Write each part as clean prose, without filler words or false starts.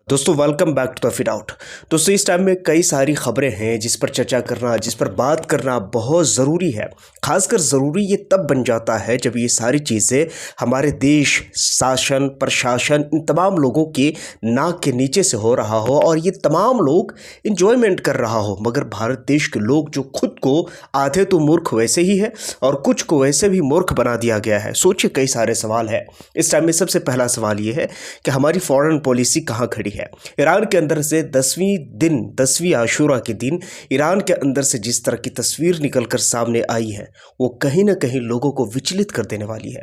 दोस्तों welcome back to the fit out. दोस्तों इस टाइम में कई सारी खबरें हैं जिस पर चर्चा करना, जिस पर बात करना बहुत ज़रूरी है। खासकर ज़रूरी ये तब बन जाता है जब ये सारी चीज़ें हमारे देश, शासन, प्रशासन, इन तमाम लोगों के नाक के नीचे से हो रहा हो और ये तमाम लोग इन्जॉयमेंट कर रहा हो। मगर भारत देश के लोग जो खुद को आधे तो मूर्ख वैसे ही है और कुछ को वैसे भी मूर्ख बना दिया गया है। सोचिए कई सारे सवाल है इस टाइम में। सबसे पहला सवाल ये है कि हमारी फॉरेन पॉलिसी कहाँ खड़ी है। ईरान के अंदर से 10वीं आशूरा के दिन ईरान के अंदर से जिस तरह की तस्वीर निकलकर सामने आई है वो कहीं ना कहीं लोगों को विचलित कर देने वाली है।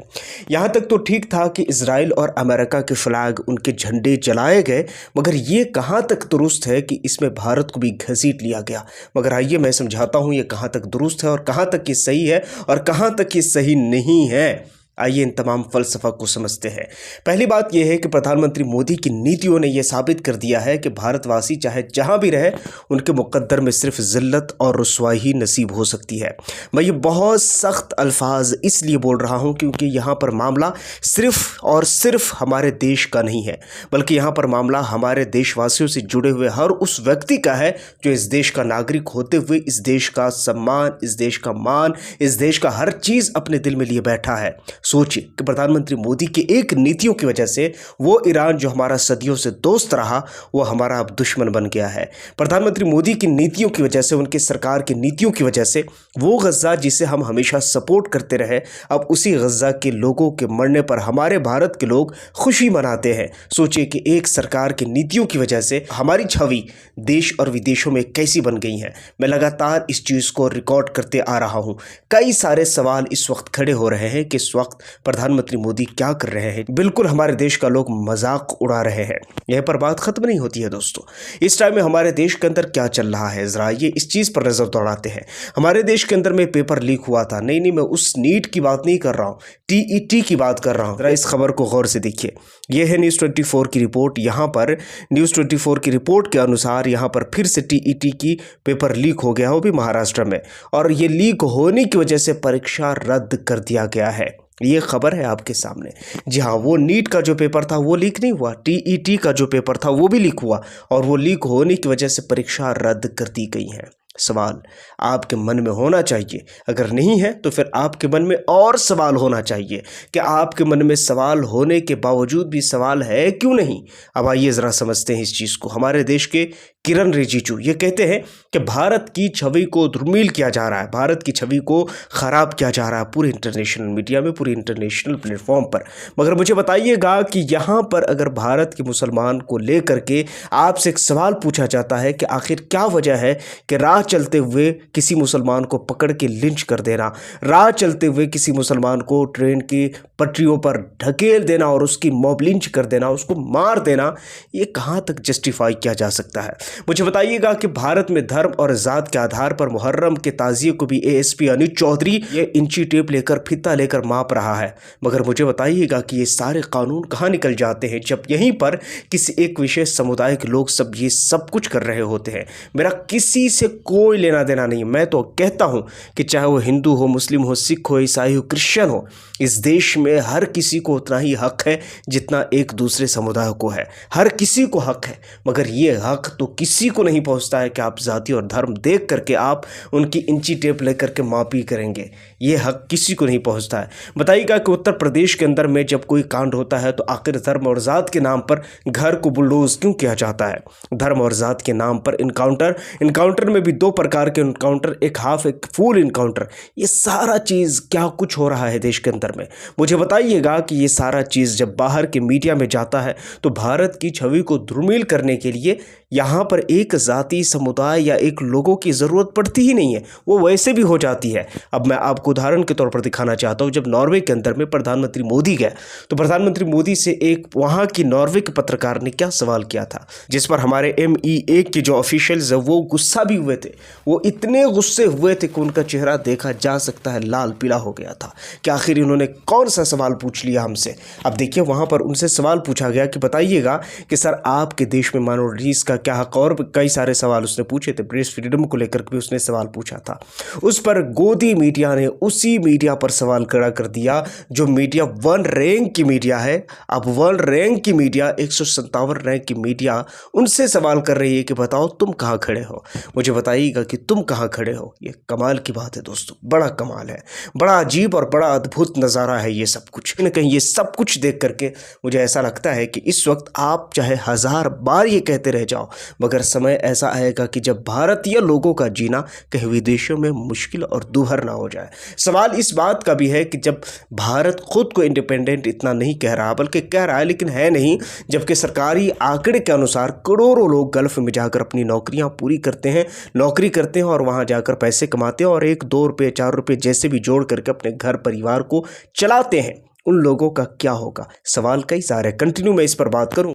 यहाँ तक तो ठीक था कि इजराइल और अमेरिका के फ्लैग, उनके झंडे जलाए गए, मगर ये कहाँ तक दुरुस्त है कि इसमें भारत को भी घसीट लिया गया। मगर आइए मैं समझाता हूँ ये कहाँ तक दुरुस्त है और कहाँ तक ये सही है और कहाँ तक ये सही नहीं है। आइए इन तमाम फलसफा को समझते हैं। पहली बात यह है कि प्रधानमंत्री मोदी की नीतियों ने यह साबित कर दिया है कि भारतवासी चाहे जहां भी रहे उनके मुकद्दर में सिर्फ जिल्लत और रुसवाई ही नसीब हो सकती है। मैं ये बहुत सख्त अल्फाज इसलिए बोल रहा हूं क्योंकि यहाँ पर मामला सिर्फ और सिर्फ हमारे देश का नहीं है, बल्कि यहाँ पर मामला हमारे देशवासियों से जुड़े हुए हर उस व्यक्ति का है जो इस देश का नागरिक होते हुए इस देश का सम्मान, इस देश का मान, इस देश का हर चीज़ अपने दिल में लिए बैठा है। सोचिए कि प्रधानमंत्री मोदी की एक नीतियों की वजह से वो ईरान जो हमारा सदियों से दोस्त रहा वो हमारा अब दुश्मन बन गया है। प्रधानमंत्री मोदी की नीतियों की वजह से, उनकी सरकार की नीतियों की वजह से वो गज़ा जिसे हम हमेशा सपोर्ट करते रहे, अब उसी गज़ा के लोगों के मरने पर हमारे भारत के लोग खुशी मनाते हैं। सोचिए कि एक सरकार की नीतियों की वजह से हमारी छवि देश और विदेशों में कैसी बन गई है। मैं लगातार इस चीज़ को रिकॉर्ड करते आ रहा हूँ। कई सारे सवाल इस वक्त खड़े हो रहे हैं कि इस वक्त प्रधानमंत्री मोदी क्या कर रहे हैं। बिल्कुल हमारे देश का लोग मजाक उड़ा रहे हैं। यह पर बात खत्म नहीं होती है दोस्तों। इस टाइम में हमारे देश के अंदर क्या चल रहा है, जरा ये इस चीज पर नजर दौड़ाते हैं। हमारे देश के अंदर में पेपर लीक हुआ था। नहीं, मैं उस नीट की बात नहीं कर रहा हूं, टीईटी की बात कर रहा हूं। जरा इस खबर को गौर से देखिए। यह है न्यूज़ 24 की रिपोर्ट। यहाँ पर न्यूज़ 24 की रिपोर्ट के अनुसार यहाँ पर फिर से टीईटी की पेपर लीक हो गया, वो भी महाराष्ट्र में, और ये लीक होने की वजह से परीक्षा रद्द कर दिया गया है। ये खबर है आपके सामने। जी हाँ, वो नीट का जो पेपर था वो लीक नहीं हुआ, टीईटी का जो पेपर था वो भी लीक हुआ और वो लीक होने की वजह से परीक्षा रद्द कर दी गई है। सवाल आपके मन में होना चाहिए, अगर नहीं है तो फिर आपके मन में और सवाल होना चाहिए कि आपके मन में सवाल होने के बावजूद भी सवाल है क्यों नहीं। अब आइए ज़रा समझते हैं इस चीज़ को। हमारे देश के किरण रिजिजू ये कहते हैं कि भारत की छवि को धूमिल किया जा रहा है, भारत की छवि को ख़राब किया जा रहा है पूरे इंटरनेशनल मीडिया में, पूरे इंटरनेशनल प्लेटफॉर्म पर। मगर मुझे बताइएगा कि यहाँ पर अगर भारत के मुसलमान को लेकर के आपसे एक सवाल पूछा जाता है कि आखिर क्या वजह है कि राह चलते हुए किसी मुसलमान को पकड़ के लिंच कर देना, राह चलते हुए किसी मुसलमान को ट्रेन की पटरियों पर ढकेल देना और उसकी मॉब लिंच कर देना, उसको मार देना, ये कहाँ तक जस्टिफाई किया जा सकता है। मुझे बताइएगा कि भारत में धर्म और जात के आधार पर मुहर्रम के ताजिए को भी एएसपी अनुज चौधरी ये इंची टेप लेकर, फीता लेकर माप रहा है। मगर मुझे बताइएगा कि ये सारे कानून कहाँ निकल जाते हैं जब यहीं पर किसी एक विशेष समुदाय के लोग सब ये सब कुछ कर रहे होते हैं। मेरा किसी से कोई लेना देना नहीं। मैं तो कहता हूं कि चाहे वो हिंदू हो, मुस्लिम हो, सिख हो, ईसाई हो, क्रिश्चियन हो, इस देश में हर किसी को उतना ही हक है जितना एक दूसरे समुदाय को है। हर किसी को हक है, मगर ये हक तो किसी को नहीं पहुंचता है कि आप जाति और धर्म देख करके आप उनकी इंची टेप लेकर के मापी करेंगे। ये हक किसी को नहीं पहुंचता है। बताइएगा कि उत्तर प्रदेश के अंदर में जब कोई कांड होता है तो आखिर धर्म और जात के नाम पर घर को बुलडोज क्यों किया जाता है। धर्म और जात के नाम पर इनकाउंटर में भी दो प्रकार के इनकाउंटर, एक हाफ एक फुल इनकाउंटर, ये सारा चीज़ क्या कुछ हो रहा है देश के अंदर में। मुझे बताइएगा कि ये सारा चीज़ जब बाहर के मीडिया में जाता है तो भारत की छवि को धूमिल करने के लिए यहाँ पर एक जाति, समुदाय या एक लोगों की ज़रूरत पड़ती ही नहीं है, वो वैसे भी हो जाती है। अब मैं आपको उदाहरण के तौर पर दिखाना चाहता हूँ। जब नॉर्वे के अंदर में प्रधानमंत्री मोदी गए तो प्रधानमंत्री मोदी से एक वहाँ की नॉर्वे के पत्रकार ने क्या सवाल किया था, जिस पर हमारे MEA के जो ऑफिशियल्स है वो गुस्सा भी हुए थे। वो इतने गुस्से हुए थे कि उनका चेहरा देखा जा सकता है लाल पीला हो गया था कि आखिर इन्होंने कौन सा सवाल पूछ लिया हमसे। अब देखिए वहाँ पर उनसे सवाल पूछा गया कि बताइएगा कि सर आपके देश में माइनॉरिटीज़ का क्या हक, और कई सारे सवाल उसने पूछे थे। प्रेस फ्रीडम को लेकर भी उसने सवाल पूछा था। उस पर गोदी मीडिया ने उसी मीडिया पर सवाल खड़ा कर दिया जो मीडिया 1 रैंक की मीडिया है। अब 1 रैंक की मीडिया 157 रैंक की मीडिया उनसे सवाल कर रही है कि बताओ तुम कहाँ खड़े हो, मुझे बताइएगा कि तुम कहाँ खड़े हो। ये कमाल की बात है दोस्तों, बड़ा कमाल है, बड़ा अजीब और बड़ा अद्भुत नज़ारा है ये सब कुछ। कहीं ये सब कुछ देख करके मुझे ऐसा लगता है कि इस वक्त आप चाहे 1000 बार ये कहते रह जाओ, मगर समय ऐसा आएगा कि जब भारतीय लोगों का जीना कहीं विदेशों में मुश्किल और दूभर ना हो जाए। सवाल इस बात का भी है कि जब भारत खुद को इंडिपेंडेंट इतना नहीं कह रहा, बल्कि कह रहा है लेकिन है नहीं, जबकि सरकारी आंकड़े के अनुसार करोड़ों लोग गल्फ में जाकर अपनी नौकरी करते हैं और वहां जाकर पैसे कमाते हैं और 1-2 रुपये 4 रुपये जैसे भी जोड़ करके अपने घर परिवार को चलाते हैं। उन लोगों का क्या होगा? सवाल कई सारे, कंटिन्यू मैं इस पर बात करूं।